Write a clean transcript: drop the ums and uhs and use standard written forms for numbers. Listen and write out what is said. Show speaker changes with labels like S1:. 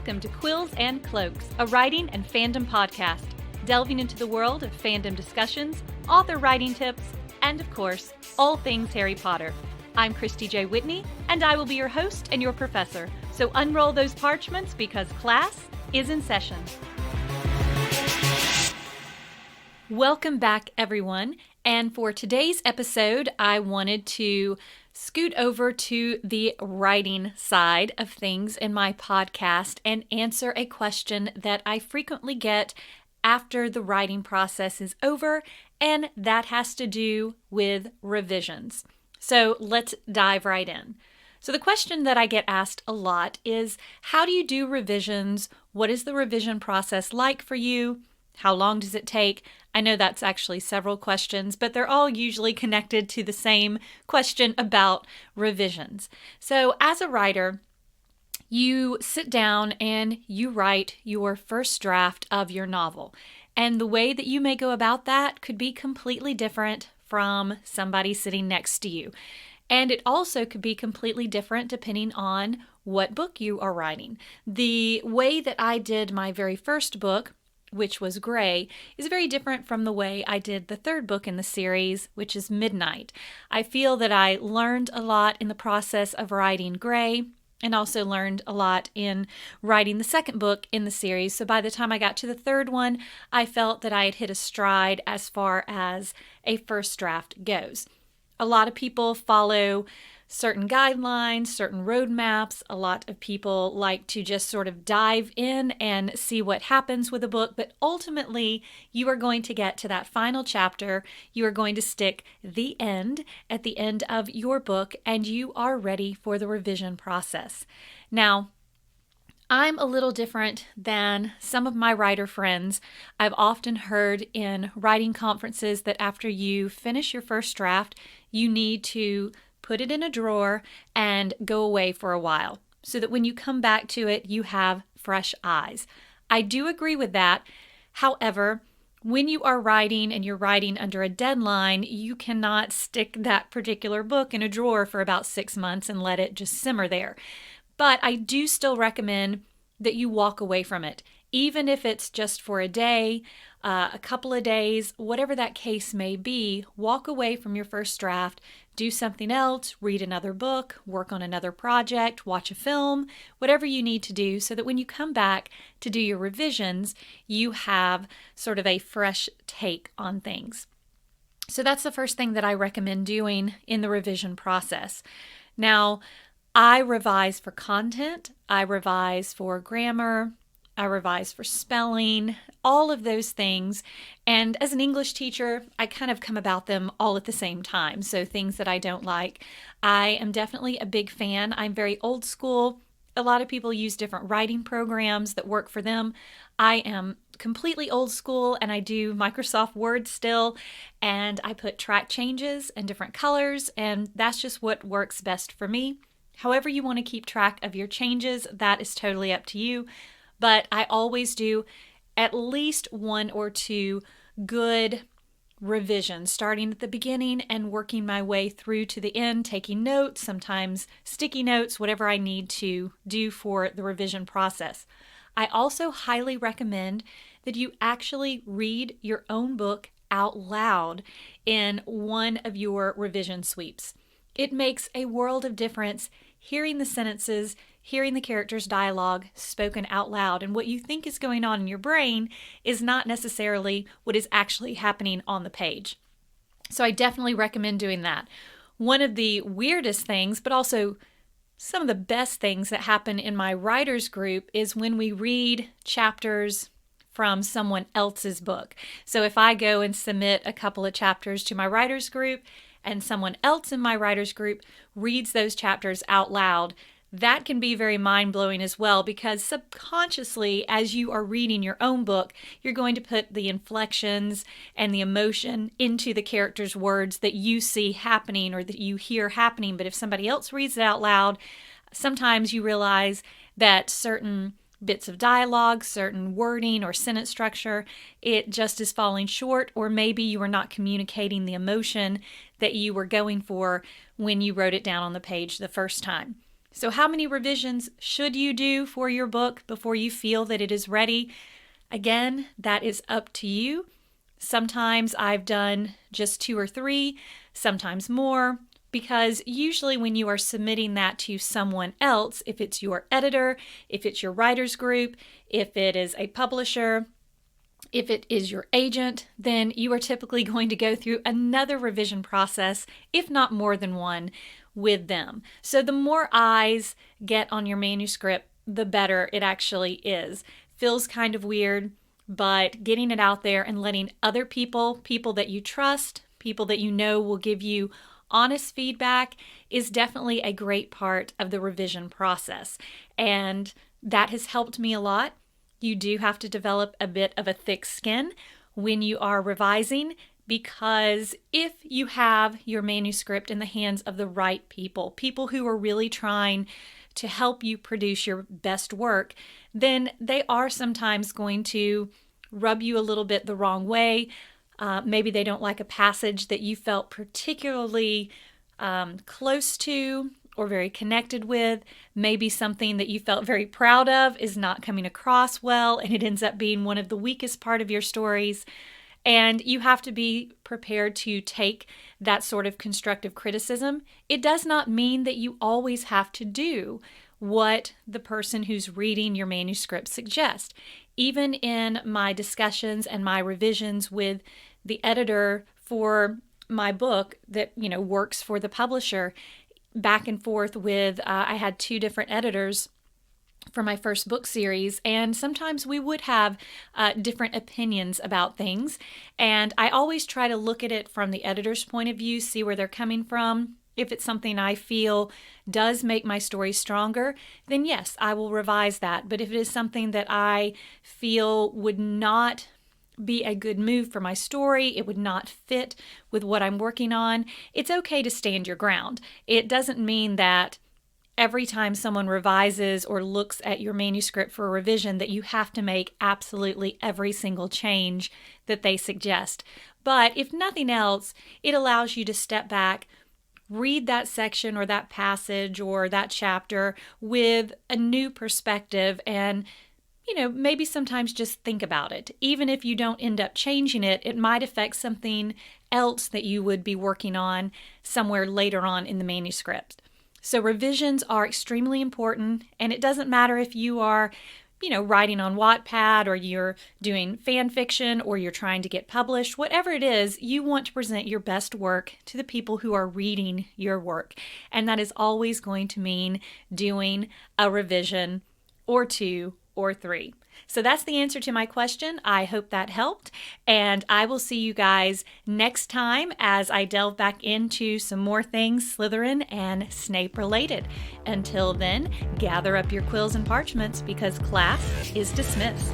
S1: Welcome to Quills and Cloaks, a writing and fandom podcast, delving into the world of fandom discussions, author writing tips, and of course, all things Harry Potter. I'm Christy J. Whitney, and I will be your host and your professor. So unroll those parchments because class is in session. Welcome back, everyone. And for today's episode, I wanted to scoot over to the writing side of things in my podcast and answer a question that I frequently get after the writing process is over, and that has to do with revisions. So let's dive right in. So the question that I get asked a lot is, how do you do revisions? What is the revision process like for you? How long does it take? I know that's actually several questions, but they're all usually connected to the same question about revisions. So as a writer, you sit down and you write your first draft of your novel. And the way that you may go about that could be completely different from somebody sitting next to you. And it also could be completely different depending on what book you are writing. The way that I did my very first book, which was Gray, is very different from the way I did the third book in the series, which is Midnight. I feel that I learned a lot in the process of writing Gray, and also learned a lot in writing the second book in the series. So by the time I got to the third one, I felt that I had hit a stride as far as a first draft goes. A lot of people follow certain guidelines, certain roadmaps. A lot of people like to just sort of dive in and see what happens with a book, but ultimately you are going to get to that final chapter. You are going to stick the end at the end of your book, and you are ready for the revision process. Now, I'm a little different than some of my writer friends. I've often heard in writing conferences that after you finish your first draft, you need to put it in a drawer and go away for a while so that when you come back to it, you have fresh eyes. I do agree with that. However, when you are writing and you're writing under a deadline, you cannot stick that particular book in a drawer for about 6 months and let it just simmer there. But I do still recommend that you walk away from it, even if it's just for a day, a couple of days, whatever that case may be. Walk away from your first draft, do something else, read another book, work on another project, watch a film, whatever you need to do so that when you come back to do your revisions, you have sort of a fresh take on things. So that's the first thing that I recommend doing in the revision process. Now, I revise for content, I revise for grammar, I revise for spelling, all of those things. And as an English teacher, I kind of come about them all at the same time. So things that I don't like. I am definitely a big fan. I'm very old school. A lot of people use different writing programs that work for them. I am completely old school and I do Microsoft Word still, and I put track changes and different colors, and that's just what works best for me. However you want to keep track of your changes, that is totally up to you. But I always do at least 1 or 2 good revisions, starting at the beginning and working my way through to the end, taking notes, sometimes sticky notes, whatever I need to do for the revision process. I also highly recommend that you actually read your own book out loud in one of your revision sweeps. It makes a world of difference hearing the sentences, hearing the characters' dialogue spoken out loud, and what you think is going on in your brain is not necessarily what is actually happening on the page. So I definitely recommend doing that. One of the weirdest things, but also some of the best things that happen in my writers group is when we read chapters from someone else's book. So if I go and submit a couple of chapters to my writers group and someone else in my writers group reads those chapters out loud, that can be very mind-blowing as well, because subconsciously, as you are reading your own book, you're going to put the inflections and the emotion into the character's words that you see happening or that you hear happening. But if somebody else reads it out loud, sometimes you realize that certain bits of dialogue, certain wording or sentence structure, it just is falling short, or maybe you are not communicating the emotion that you were going for when you wrote it down on the page the first time. So how many revisions should you do for your book before you feel that it is ready? Again, that is up to you. Sometimes I've done just 2 or 3, sometimes more, because usually when you are submitting that to someone else, if it's your editor, if it's your writers group, if it is a publisher, if it is your agent, then you are typically going to go through another revision process, if not more than one, with them. So the more eyes get on your manuscript, the better it actually is. Feels kind of weird, but getting it out there and letting other people that you trust, people that you know will give you honest feedback, is definitely a great part of the revision process. And that has helped me a lot. You do have to develop a bit of a thick skin when you are revising, because if you have your manuscript in the hands of the right people who are really trying to help you produce your best work, then they are sometimes going to rub you a little bit the wrong way. Maybe they don't like a passage that you felt particularly close to or very connected with. Maybe something that you felt very proud of is not coming across well, and it ends up being one of the weakest part of your stories. And you have to be prepared to take that sort of constructive criticism. It does not mean that you always have to do what the person who's reading your manuscript suggests. Even in my discussions and my revisions with the editor for my book that, works for the publisher, back and forth with, I had 2 different editors for my first book series, and sometimes we would have different opinions about things. And I always try to look at it from the editor's point of view, see where they're coming from. If it's something I feel does make my story stronger, then yes, I will revise that. But if it is something that I feel would not be a good move for my story, it would not fit with what I'm working on, it's okay to stand your ground. It doesn't mean that every time someone revises or looks at your manuscript for a revision that you have to make absolutely every single change that they suggest. But if nothing else, it allows you to step back, read that section or that passage or that chapter with a new perspective, and maybe sometimes just think about it. Even if you don't end up changing it, it might affect something else that you would be working on somewhere later on in the manuscript. So revisions are extremely important, and it doesn't matter if you are, writing on Wattpad, or you're doing fan fiction, or you're trying to get published. Whatever it is, you want to present your best work to the people who are reading your work. And that is always going to mean doing a revision or 2 or 3. So that's the answer to my question. I hope that helped, and I will see you guys next time as I delve back into some more things Slytherin and Snape related. Until then, gather up your quills and parchments because class is dismissed.